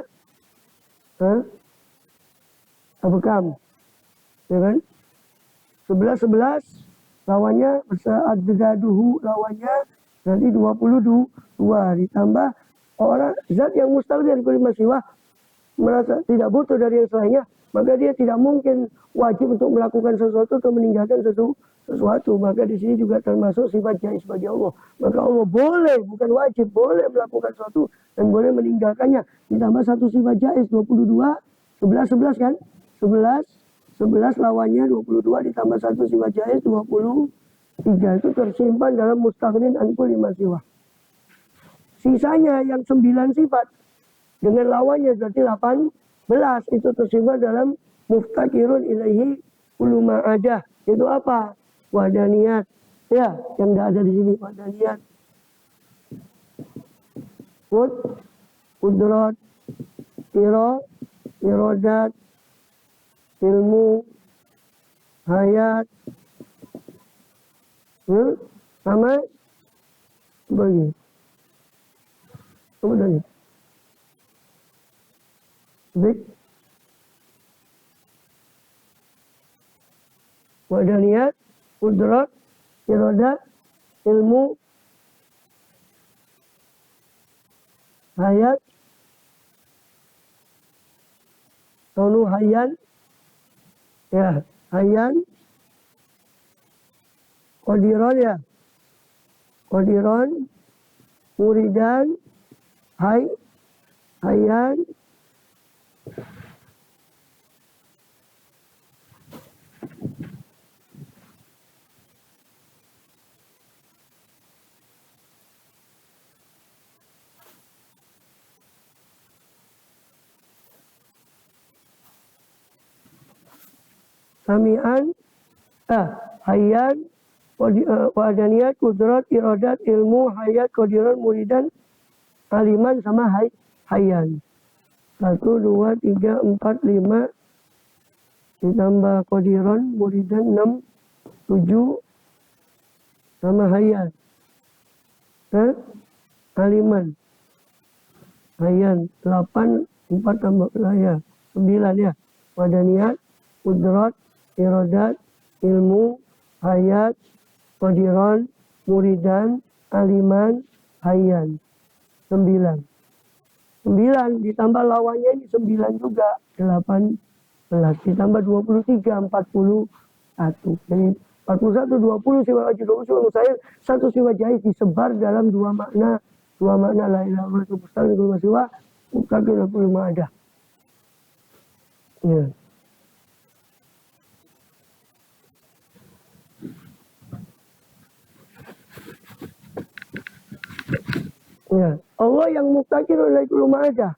abkam, ya kan? 11 lawannya adzaduhu, lawannya nanti 22 ditambah orang zat yang mustaqil dari kulli siwa, merasa tidak butuh dari yang selainnya, maka dia tidak mungkin wajib untuk melakukan sesuatu atau meninggalkan sesuatu. Maka di sini juga termasuk sifat jaiz bagi Allah. Maka Allah boleh, bukan wajib, boleh melakukan sesuatu dan boleh meninggalkannya. Ditambah satu sifat jaiz 22, 11 kan? 11 lawannya 22 ditambah satu sifat jaiz 23, itu tersimpan dalam mustaqilin an kulli ma siwa. Sisanya yang 9 sifat dengan lawannya berarti 18, itu tersimpan dalam muftaqirun ilaihi kullu ma ada. Itu apa? Wadaniyat. Ya, yang tidak ada di sini wadaniyat. Qudrat, irodat, ilmu, hayat, sama bagi. Kemudian Bik, wadaniyat, kudrat, irodat, ilmu, hayat, kaunu hayyan, ya, hayyan, qadiran ya, qadiran, muridan, hayyan, sami'an, hayyan, wadaniyat, kudrat, iradat, ilmu, hayat, qadiran, muridan, aliman, sama hayyan. 1, 2, 3, 4, 5 ditambah qadiran, muridan 6, 7 sama hayyan. Aliman, hayyan 8, 4 tambah ya 9 ya. Wadaniyat, kudrat, iradat, ilmu, hayat, qadiran, muridan, aliman, hayyan. 9 ditambah lawannya ini 9 juga, 18 ditambah 23, 41. Jadi 41, 20 sifat wajib, 20 sifat mustahil, satu sifat jaiz disebar dalam dua makna la ilaha illallah itu mustahil kullu siwa, mustaqil kullu ma ada. Ya. Ya, Allah yang muftaqir ilaih kullu ma ada.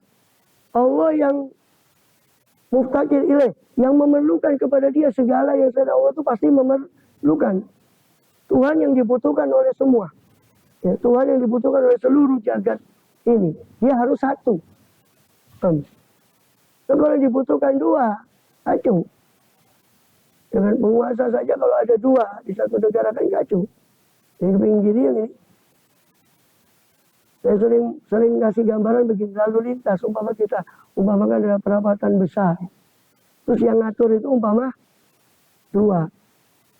Allah yang muftaqir ilaih, yang memerlukan kepada dia segala yang ada. Allah itu pasti memerlukan. Tuhan yang dibutuhkan oleh semua. Ya, Tuhan yang dibutuhkan oleh seluruh jagat ini. Dia harus satu. Kalau dibutuhkan dua, kacau. Dengan penguasa saja kalau ada dua di satu negara kan kacau. Yang kepingin gini yang ini. Saya sering kasih gambaran begini, lalu lintas, umpamakan adalah perapatan besar. Terus yang ngatur itu umpama 2.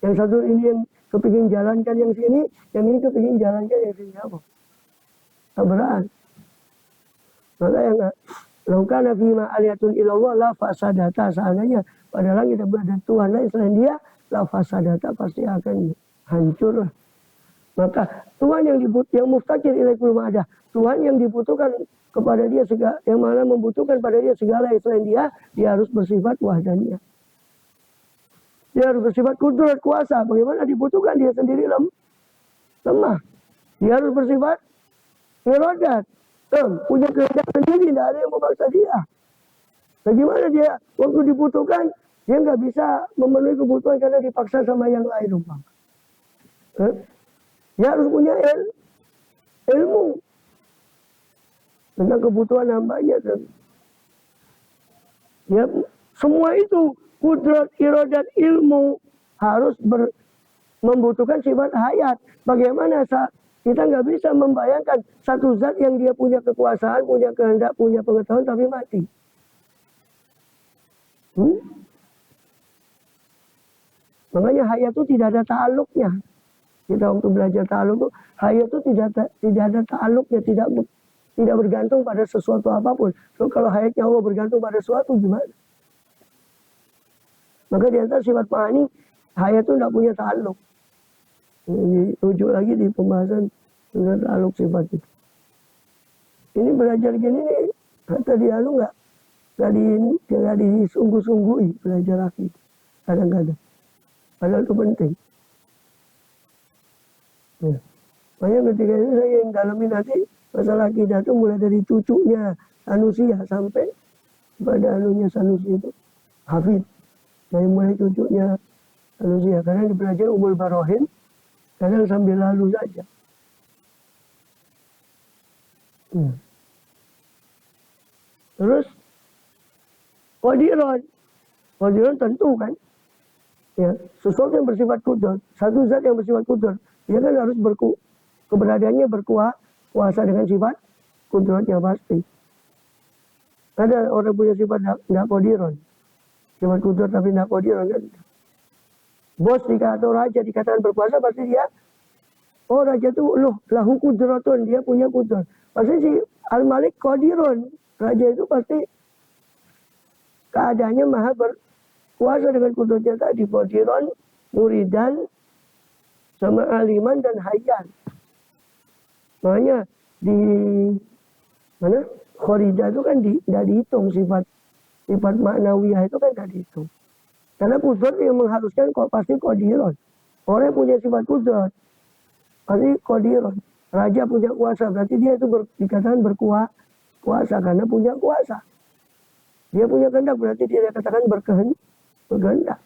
Yang satu ini yang kepingin jalankan yang sini, yang ini kepingin jalankan yang sini apa? Tabrakan. Maka yang laukana fima aliyatun ilallah la fasadata, seandainya pada langit ada Tuhan lain selain dia, la fasadata, pasti akan hancur. Maka Tuhan yang muftakir ilaikul ma'adah, Tuhan yang dibutuhkan kepada dia segala, yang mana membutuhkan pada dia segala yang selain dia harus bersifat wahdaniyah. Dia harus bersifat kudrat, kuasa. Bagaimana dibutuhkan dia sendiri lemah. Dia harus bersifat iradat, punya kehendak sendiri, tidak ada yang memaksa dia. Bagaimana dia waktu dibutuhkan, dia nggak bisa memenuhi kebutuhan karena dipaksa sama yang lain umpama. Dia harus punya ilmu tentang kebutuhan hambanya. Ya, semua itu kudrat, iradat, ilmu harus membutuhkan sifat hayat. Bagaimana kita nggak bisa membayangkan satu zat yang dia punya kekuasaan, punya kehendak, punya pengetahuan tapi mati. Makanya hayat itu tidak ada ta'aluknya. Kita waktu belajar ta'aluk itu, hayat itu tidak ada ta'aluknya, tidak bergantung pada sesuatu apapun. So, kalau hayatnya Allah bergantung pada sesuatu gimana? Maka di antara sifat ma'ani, hayat itu tidak punya ta'aluk. Ini rujuk lagi di pembahasan tentang ta'aluk sifat itu. Ini belajar gini nih, kata dia lu nggak disungguh-sungguhi belajar akidah kadang-kadang. Padahal itu penting. Ya. Makanya ketika itu saya yang dalamin nanti masalah akidah itu mulai dari cucunya Sanusi ya sampai pada anunya Sanusi itu Hafid. Dari mulai cucunya Sanusi ya, karena dipelajari Umul Barohin, kadang sambil lalu saja. Ya. Terus Qadiron tentu kan, ya, sesuatu yang bersifat kudrat, satu zat yang bersifat kudrat, dia kan harus keberadaannya berkuasa dengan sifat kudratnya pasti. Ada orang punya sifat tidak qadiron, sifat kudrat tapi tidak qadiron kan. Bos atau raja dikatakan berkuasa, pasti dia, oh raja itu lahu kudratun, dia punya kudrat. Pasti si Al-Malik qadiron, raja itu pasti keadaannya maha berkuasa dengan kudratnya tadi. Qadiron, muridan, sama aliman dan hayyan. Makanya di mana khorida itu kan tidak dihitung, sifat maknawiyah itu kan tidak dihitung. Karena kudrat yang mengharuskan kok pasti qadiron. Orang punya sifat kudrat pasti qadiron. Raja punya kuasa, berarti dia itu dikatakan berkuasa karena punya kuasa. Dia punya kehendak, berarti dia dikatakan berkehendak.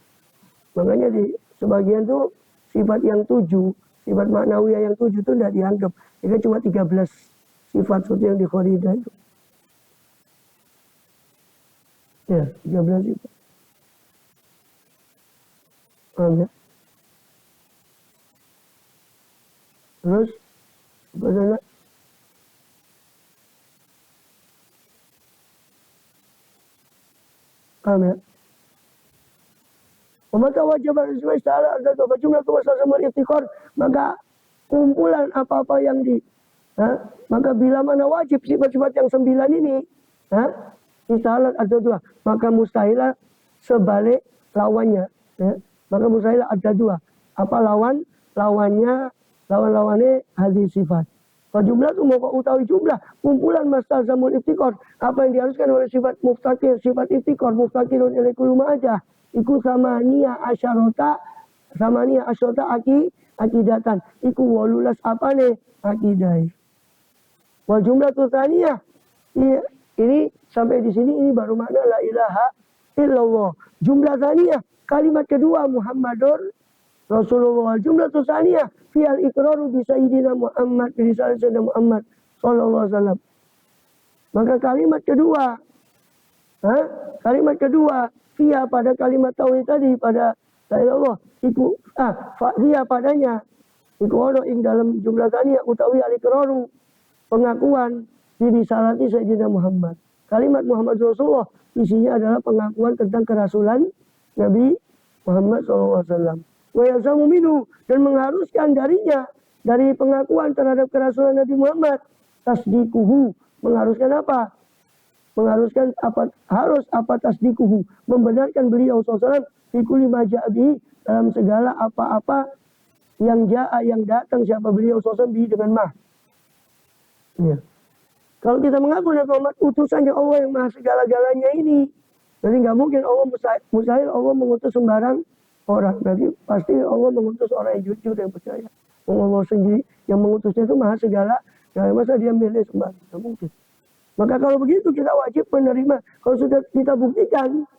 Makanya di sebagian tuh sifat yang 7, sifat maknawiyah yang 7 itu tidak dianggap. Itu cuma 13 sifat seperti yang di Khoridah itu. Ya, 13 sifat. Paham ya? Terus, apa sana? Paham ya? Maka wajib al-ismai ta'ala atau jumlah kemasan iftikhar, maka kumpulan apa-apa yang maka bila mana wajib sifat-sifat yang 9 ini istahalat ada 2, maka mustahilah sebalik lawannya maka mustahilah ada 2. Apa lawannya hadis sifat. Kalau jumlah itu mau kau utahui jumlah kumpulan mastalzamul iftikhar, apa yang diharuskan oleh sifat muftakir, sifat iftikhar, muftakirun ilaikul ma'adah, iku samania asyarota akidatan, iku walulas apa nih akidai. Wal jumlah tutaniyah, ini sampai di sini ini baru makna la ilaha illallah. Jumlah taniyah, kalimat kedua Muhammadur Rasulullah. Wal jumlah tutaniyah fi'al iqraru bi sayyidina Muhammad bi risalah Muhammad sallallahu alaihi wasallam. Maka kalimat kedua via pada kalimat tauhid tadi, pada la ilaha illallah, itu dia padanya Iku ono ing dalam jumlah tani utawi al-iqraru pengakuan diri salati Sayyidina Muhammad. Kalimat Muhammad Rasulullah isinya adalah pengakuan tentang kerasulan Nabi Muhammad SAW. Wa yazamu minhu, dan mengharuskan darinya, dari pengakuan terhadap kerasulan Nabi Muhammad, tasdikuhu, mengharuskan apa? Mengharuskan apa? Harus apa tasdikuhu, membenarkan beliau SAW fi kulli ma ja'a bihi, dalam segala apa-apa yang ja'a, yang datang siapa beliau SAW bihi dengan mah. Ya. Kalau kita mengaku Nabi Muhammad utusannya Allah yang maha segala-galanya ini, jadi nggak mungkin Allah mustahil Allah mengutus sembarang orang. Berarti pasti Allah mengutus orang yang jujur, yang percaya. Allah sendiri yang mengutusnya itu maha segala. Nah, masa dia milih sembarang? Nggak mungkin. Maka kalau begitu kita wajib menerima. Kalau sudah kita buktikan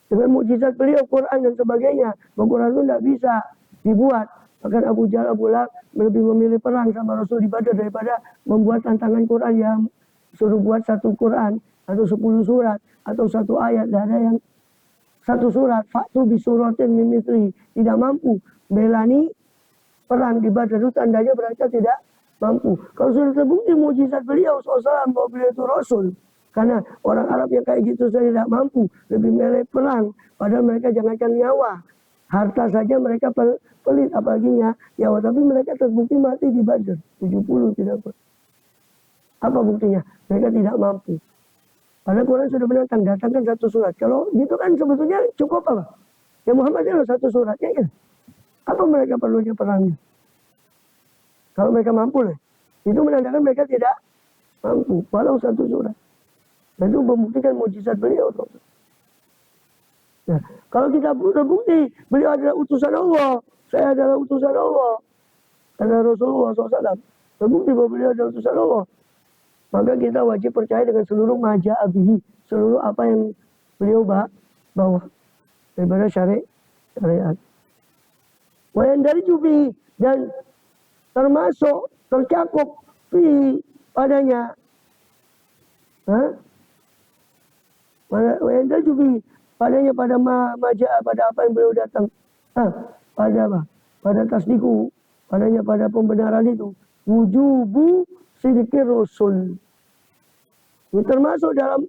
dengan mukjizat beliau, Quran dan sebagainya, bahwa Quran itu nggak bisa dibuat. Bahkan Abu Jahal, Abu Lahab lebih memilih perang sama Rasul di Badar daripada membuat tantangan Quran yang suruh buat satu Quran atau 10 surat atau satu ayat. Dan ada yang satu surat, faktu bisuratin min mithlihi, tidak mampu belani perang di Badar, itu tandanya mereka tidak mampu. Kalau sudah terbukti mukjizat beliau SAW bahwa beliau itu Rasul, karena orang Arab yang kayak gitu saya tidak mampu, lebih milih perang, padahal mereka jangankan nyawa, harta saja mereka pelit, apalagi nyawa. Tapi mereka terbukti mati di Badar 70 tidak pernah. Apa buktinya? Mereka tidak mampu. Padahal Quran sudah menantang, datangkan satu surat. Kalau gitu kan sebetulnya cukup apa? Ya Muhammad itu satu suratnya ya. Apa mereka perlunya perangnya? Kalau mereka mampu lah. Itu menandakan mereka tidak mampu. Walau satu surat. Dan itu membuktikan mukjizat beliau. Nah, kalau kita terbukti beliau adalah utusan Allah, saya adalah utusan Allah, adalah Rasulullah SAW, terbukti bahwa beliau adalah utusan Allah, maka kita wajib percaya dengan seluruh maja'abihi, seluruh apa yang beliau bawa daripada syariat. Wayan dari jubi, dan termasuk tercakup fi padanya. Wayan dari jubi padanya, pada maja'a, pada apa yang beliau datang. Pada apa? Pada tasdiku, padanya pada pembenaran itu. Wujubu sidqir rasul. Ini termasuk dalam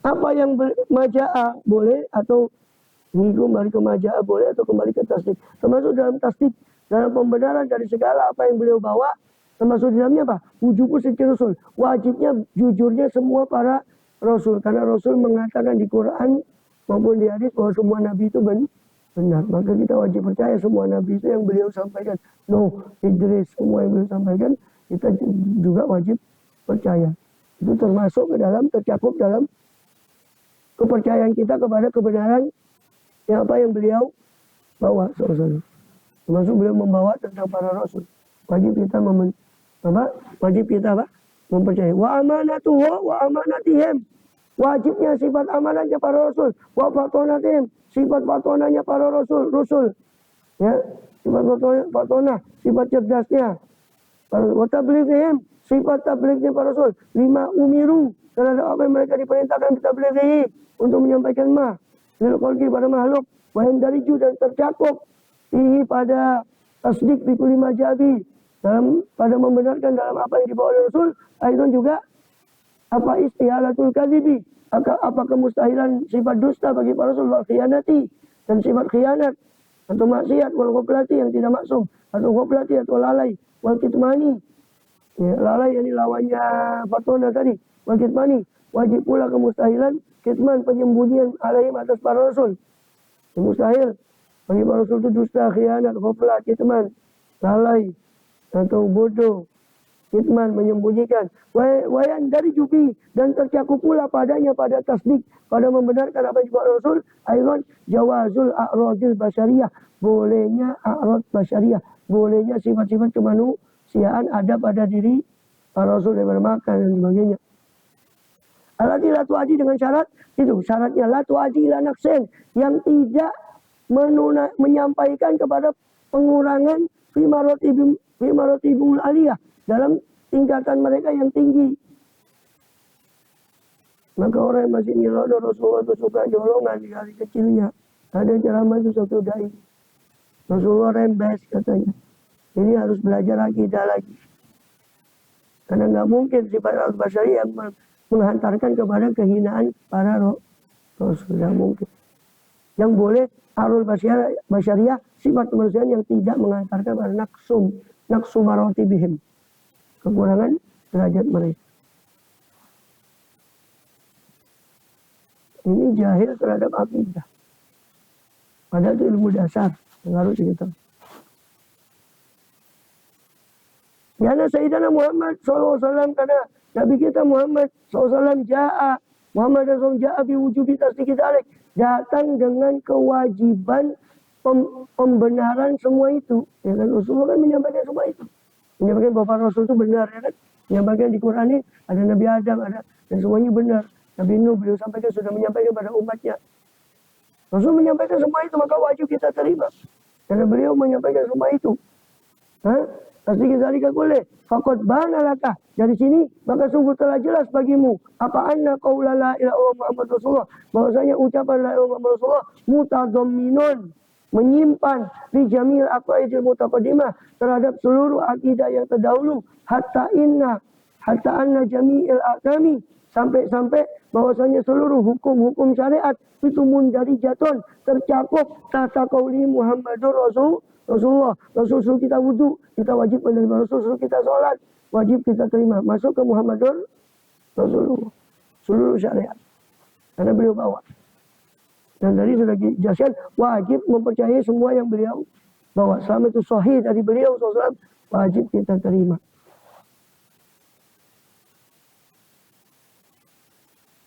apa yang maja'a boleh, atau ini kembali ke maja'a boleh, atau kembali ke tasdik. Termasuk dalam tasdik, dalam pembenaran dari segala apa yang beliau bawa. Termasuk di dalamnya apa? Wujubu sidqir rasul. Wajibnya jujurnya semua para rasul. Karena rasul mengatakan di Quran maupun di hadis bahwa semua nabi itu benar. Maka kita wajib percaya semua nabi itu yang beliau sampaikan. Idris, semua yang beliau sampaikan, kita juga wajib percaya. Itu termasuk ke dalam, tercakup dalam kepercayaan kita kepada kebenaran yang apa yang beliau bawa. Termasuk beliau membawa tentang para rasul. Wajib kita mempercayai. Wa amanatuhu wa amanatihim. Wajibnya sifat amanahnya para rasul, wa fatonatihim, sifat fatonahnya para rasul. Ya, sifat fatonah, sifat cerdasnya. Wa tablighihim, sifat tablignya para rasul. Lima umiru, terhadap apa yang mereka diperintahkan kita tablighi, untuk menyampaikan lil khalqi, pada makhluk. Wa dariju, dan tercakup ini pada tasdik fi kulli majabi, dalam pada membenarkan dalam apa yang dibawa oleh Rasul. Itu juga apa istihalatul kadhibi, apa kemustahilan sifat dusta bagi para rasul, wal khianati, dan sifat khianat atau maksiat, wal ghaflati, yang tidak maksum, atau ghaflati atau lalai, wal kitmani, ya, lalai ini lawannya fatona tadi, wal kitmani, wajib pula kemustahilan kitman, penyembunyian alaihim, atas para rasul. Mustahil bagi para rasul itu dusta, khianat, ghaflat, kitman, lalai atau bodoh. Kitman, menyembunyikan. Wayan dari jubi, dan tercakup pula padanya pada tasdik, pada membenarkan apa yang dibawa Rasul. Ayat jawazul a'radil basyariyah, bolehnya a'rad basyariyah, bolehnya sifat-sifat kemanusiaan ada pada diri para Rasul, daripada makan dan sebagainya. Alati la tu'adi, dengan syarat itu, syaratnya la tu'adi ila naqsin, yang tidak menyampaikan kepada pengurangan fi maratibul aliyah, dalam tingkatan mereka yang tinggi. Maka orang yang masih nyelonong Rasulullah itu suka nyolongan di hari kecilnya. Ada ceramah itu satu dai, Rasulullah rembes katanya. Ini harus belajar akidah lagi. Karena nggak mungkin sifat al-basyari yang menghantarkan kepada kehinaan para rasul. Nggak mungkin. Yang boleh arul basyariah, sifat kemanusiaan yang tidak menghantarkan pada naqsu maratibihim, kekurangan derajat mereka. Ini jahil terhadap akidah. Padahal itu ilmu dasar yang harus kita. Karena Sayyidina Muhammad SAW, karena Nabi kita Muhammad SAW Muhammad SAW biwujubi tasdiqi dzalik, datang dengan kewajiban pembenaran semua itu. Ya kan, Rasulullah kan menyampaikan semua itu. Menyampaikan bahwa Rasul itu benar, ya kan. Menyampaikan di Quran ini ada Nabi Adam, ada, dan semuanya benar. Nabi Nuh beliau sampaikan, sudah menyampaikan pada umatnya. Rasul menyampaikan semua itu, maka wajib kita terima. Karena beliau menyampaikan semua itu. Tasdiqi dzalika boleh. Faqad bana laka. Dari sini maka sungguh telah jelas bagimu apa anna qaula la ilaha illallah Muhammad Rasulullah, bahwasanya ucapan la ilaha illallah Muhammad Rasulullah mutadamminun, menyimpan li jamil aqaidil mutaqaddimah, terhadap seluruh akidah yang terdahulu, hatta anna jami'il akami, sampai bahwasanya seluruh hukum-hukum syariat itu mundarijatun, tercakup tata qauli Muhammadur Rasulullah. Rasul suruh kita wudhu, kita wajib menerima. Rasul suruh kita sholat, wajib kita terima. Masuk ke Muhammadur Rasulullah, seluruh syariat, karena beliau bawa. Dan tadi sudah dijelaskan, wajib mempercayai semua yang beliau bawa. Selama itu sahih dari beliau SAW, wajib kita terima.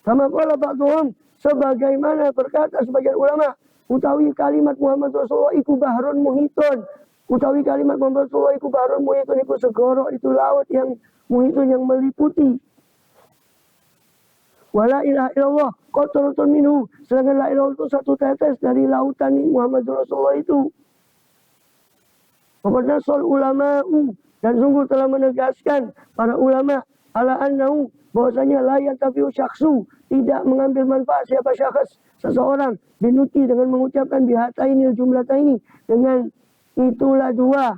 Kama qala ba'dhum, sebagaimana berkata sebagian ulama, utawi kalimat Muhammad Rasulullah iku bahrun muhitun. Utawi kalimat Muhammad Rasulullah iku bahrun muhitun, iku segoro, itu laut yang muhitun, yang meliputi. Wala ilaha illallah qatratun minhu, sedangkan la ilaha itu satu tetes dari lautan Muhammad Rasulullah itu. Pokoknya sol ulama'u, dan sungguh telah menegaskan para ulama ala annahu, bahwasanya la yantafi'u syakhsu, tidak mengambil manfaat siapa syakhs, seseorang, binuti, dengan mengucapkan bihatainil jumlataini, dengan itulah dua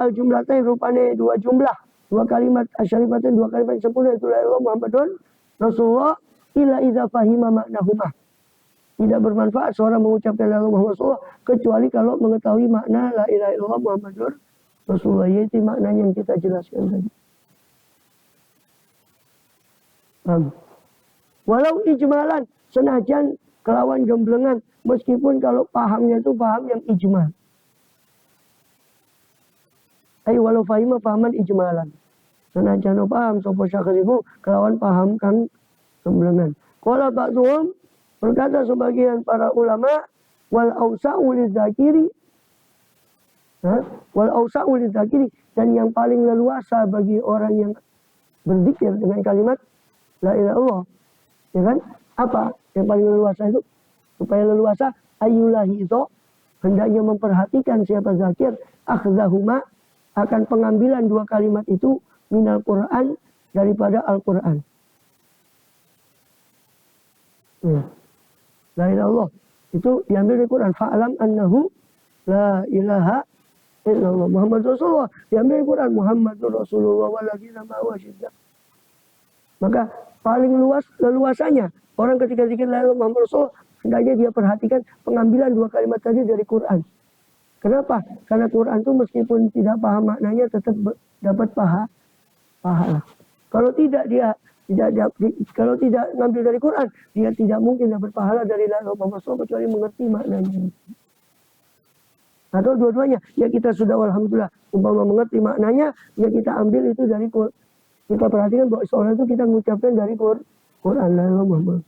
al-jumlatain, rupanya dua jumlah, dua kalimat asyarifatain, dua kalimat sempurna, itulah Allah Muhammadun Rasulullah, illa idza fahima maknahuma. Tidak bermanfaat seorang mengucapkan la ilaha illallah Rasulullah kecuali kalau mengetahui makna la ilaha illallah Muhammadur Rasulullah, yaitu maknanya yang kita jelaskan tadi. Walau ijmalan, senajan kelawan gemblengan, meskipun kalau pahamnya itu paham yang ijmal. Walau fahimah pahaman ijmalan, senajan paham sopo syakhribu kelawan paham kang gemblengan. Qala ba'dhum, berkata sebagian para ulama, wal ausa'u lidzakiri, dan yang paling leluasa bagi orang yang berzikir dengan kalimat la ilaha illallah, ya kan? Apa yang paling leluasa itu? Supaya leluasa, ayyulahi itu, hendaknya memperhatikan siapa zakir, akhdahuma, akan pengambilan dua kalimat itu, minal Quran, daripada Al-Quran. La ilaha illallah itu diambil dari Quran. Fa'alam annahu la ilaha illallah Muhammad Rasulullah, diambil dari Quran. Muhammadur Rasulullah walladzina ma'ahu asyiddah. Maka paling leluasanya orang ketika zikir la ilaha illallah Muhammad Rasulullah, hendaknya dia perhatikan pengambilan dua kalimat tadi dari Quran. Kenapa? Karena Quran itu meskipun tidak paham maknanya tetap dapat pahala. Kalau tidak kalau tidak ngambil dari Quran, dia tidak mungkin dapat pahala dari la ilaha illallah Muhammad Rasulullah kecuali mengerti maknanya. Atau dua-duanya, ya kita sudah alhamdulillah umpama mengerti maknanya, ya kita ambil itu dari Quran. Kita perhatikan bahwa seorang itu kita mengucapkan dari Quran, la ilaha illallah Muhammad.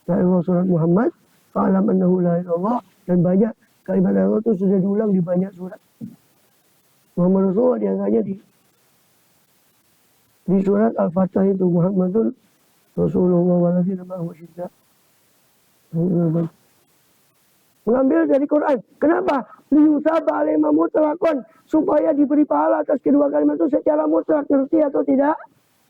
La ilaha illallah surat Muhammad, fa'alam annahu la ilaha illallah, dan banyak kalimat la ilaha illallah itu sudah diulang di banyak surat. Muhammad Rasulullah diantaranya di surat Al-Fatah itu, Muhammadun Rasulullah walladzina ma'ahu asyiddah. Mengambil dari Quran. Kenapa? Liyusaba alaihim mutlaqan, supaya diberi pahala atas kedua kalimat itu secara mutlak. Ngerti atau tidak?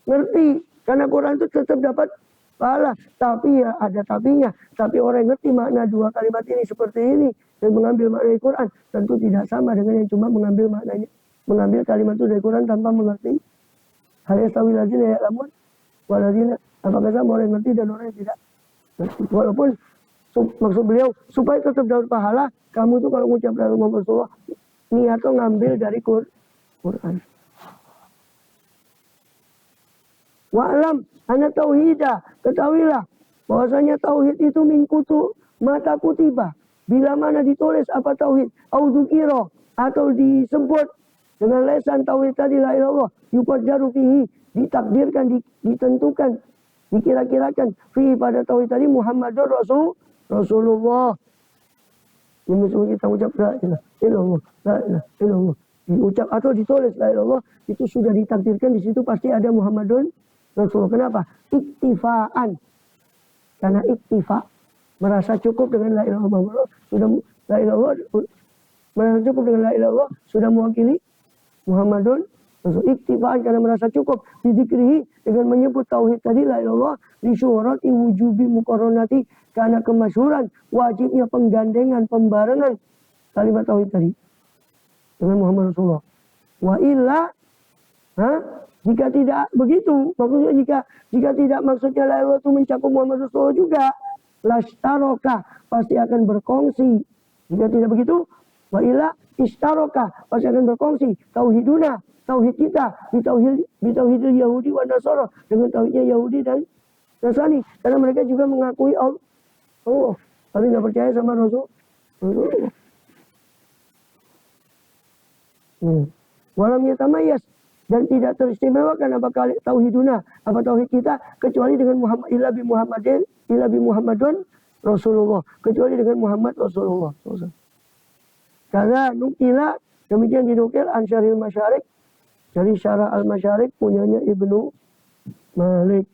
Ngerti. Karena Quran itu tetap dapat pahala. Tapi ya ada tapinya. Tapi orang yang ngerti makna dua kalimat ini seperti ini dan mengambil makna Quran tentu tidak sama dengan yang cuma mengambil maknanya, mengambil kalimat itu dari Quran tanpa mengerti. Hal yastawi ladzina ya'lamun waladina, apakah sama orang yang ngerti dan orang yang tidak ngerti. Walaupun maksud beliau supaya tetap dapat pahala, kamu tuh kalau mengucap la ilaha illallah Rasulullah niat tuh ngambil dari Quran. Wa'lam ana tauhidah, ketahuilah bahwasanya tauhid itu mingkutu mata kutiba, bila mana ditulis apa tauhid, auzukiro atau disebut dengan lesan tauhid tadi la ilaha illallah, yuqaddaru fihi, ditakdirkan, ditentukan, dikira-kirakan fihi pada tauhid tadi Muhammadur Rasulullah. Yang misalnya kita ucap la ilaha illallah, la ilaha illallah, diucap atau ditulis la ilaha illallah, itu sudah ditakdirkan di situ pasti ada Muhammadun Rasulullah. Kenapa? Iktifaan. Karena iktifa, merasa cukup dengan la ilaha illallah, sudah la ilaha merasa cukup dengan la ilaha illallah, sudah mewakili Muhammadun Rasul. Iktifaan karena merasa cukup, dizikrihi dengan menyebut tauhid tadi la ilaha illallah, li syuhrati wujubi muqarranati, karena kemasyhuran wajibnya penggandengan, pembarengan kalimat tauhid tadi dengan Muhammad Rasulullah. Wa illa, jika tidak begitu, maksudnya jika tidak maksudnya la ilaha itu mencakup Muhammad Rasulullah juga, lashtaroka, pasti akan berkongsi. Jika tidak begitu, wa illa istaroka, pasti akan berkongsi. Tauhiduna, tauhid kita, bitauhidil Yahudi wa Nasara, dengan tauhidnya Yahudi dan Nasrani, karena mereka juga mengakui Allah, tapi nggak percaya sama Rasulullah. Walam yatamayas, dan tidak teristimewakan apa kali tauhiduna, apa tauhid kita, kecuali dengan Muhammad, illa bi Muhammadun Rasulullah, kecuali dengan Muhammad Rasulullah. Karena nukila, demikian dinukil an syarhil masyarik, dari syarah al masyarik punyanya Ibnu Malik.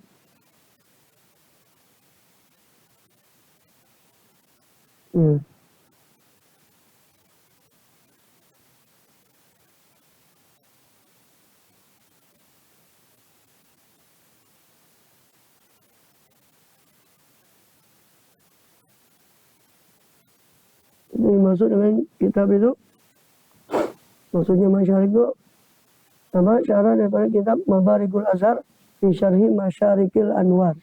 Ini maksud dengan kitab itu, maksudnya masyarik itu apa? Syarah daripada kitab Mabarikul Azhar fi syarhi Masyarikil Anwar,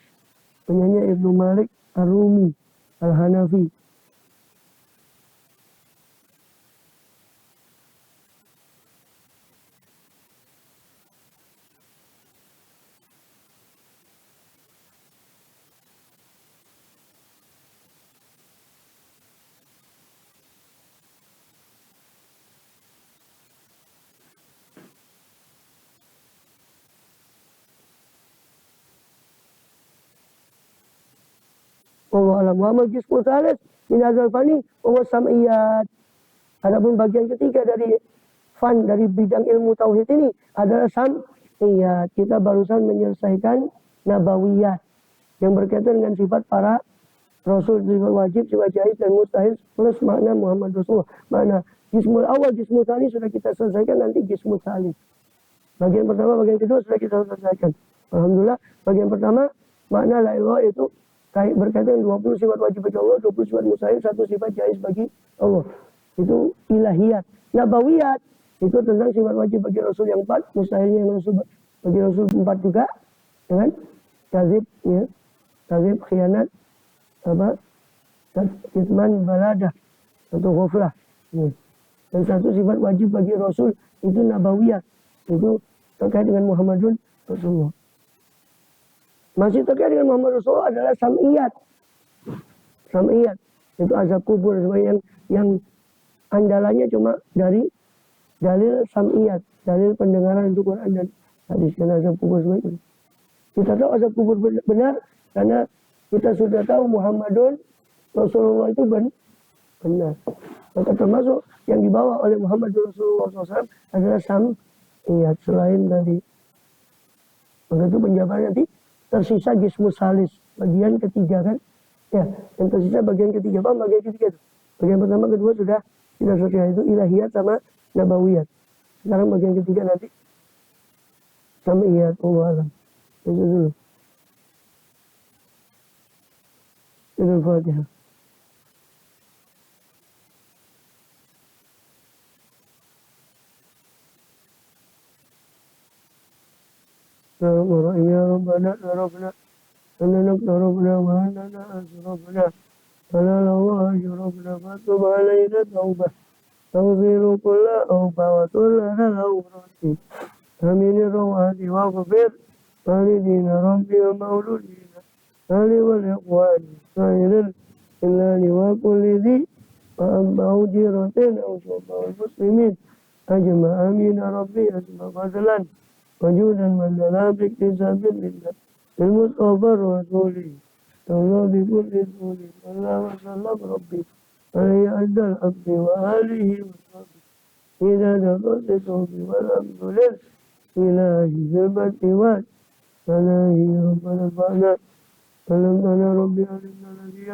punyanya Ibnu Malik Ar-Rumi Al-Hanafi. Allah alam. Wa majismu salis min azal fani wa sam'iyat. Adapun bagian ketiga dari dari bidang ilmu tauhid ini adalah sam'iyat. Kita barusan menyelesaikan nabawiyat yang berkaitan dengan sifat para rasul, sifat wajib, sifat jaiz dan mustahil plus makna Muhammad Rasulullah. Makna jismul awal, jismul salis sudah kita selesaikan, nanti jismul salis. Bagian pertama, bagian kedua sudah kita selesaikan. Alhamdulillah, bagian pertama makna la ilaha itu berkaitan dengan 20 sifat wajib bagi Allah, 20 sifat mustahil, 1 sifat jaiz bagi Allah. Itu ilahiyat. Nabawiyat itu tentang sifat wajib bagi Rasul yang 4, mustahilnya yang bagi Rasul 4 juga, dengan kazib, ya, kazib, khianat, kitman, baladah atau ghaflah. Dan 1 sifat wajib bagi Rasul itu nabawiyat, itu terkait dengan Muhammadun Rasulullah. Masih terkait dengan Muhammad Rasulullah adalah sam'iyat. Sam'iyat itu azab kubur, yang andalannya cuma dari dalil sam'iyat, dalil pendengaran itu Quran dan hadis. Karena azab kubur sebagai kita tahu azab kubur benar karena kita sudah tahu Muhammadun Rasulullah itu benar. Maka termasuk yang dibawa oleh Muhammad Rasulullah SAW adalah sam'iyat selain dari. Maka itu penjabaran nanti tersisa jismus salis, bagian ketiga kan? Ya, yang tersisa bagian ketiga. Apa bagian ketiga itu? Bagian pertama, kedua sudah kita selesai, itu ilahiyat sama nabawiyat. Sekarang bagian ketiga nanti sam'iyat, Allah alam. Itu dulu. إلى الفاتحة. يا رب الرحيم يا ربنا ربنا أننا ربنا وأننا أسرفنا فلا الله أشرفنا فتب علينا توبة تغفر كل أوبة وتلنا الأورات آمين الروعات واغفر والدينا ربي ومولودينا أهل والإخوان سائر الإلال وكل ذي وأنبأ جيرة أو شرب المسلمين أجمع آمين ربي أجمع فضلا وجودا من لا باكتساب لله المصطفى رسوله تولى بكل رسول صلى وسلم ربي عليه أدى الحق وآله وصحبه إذا دخلت صوبي والحمد لله في البدء فلا هي ربنا فعلا فلم تنا ربي علمنا الذي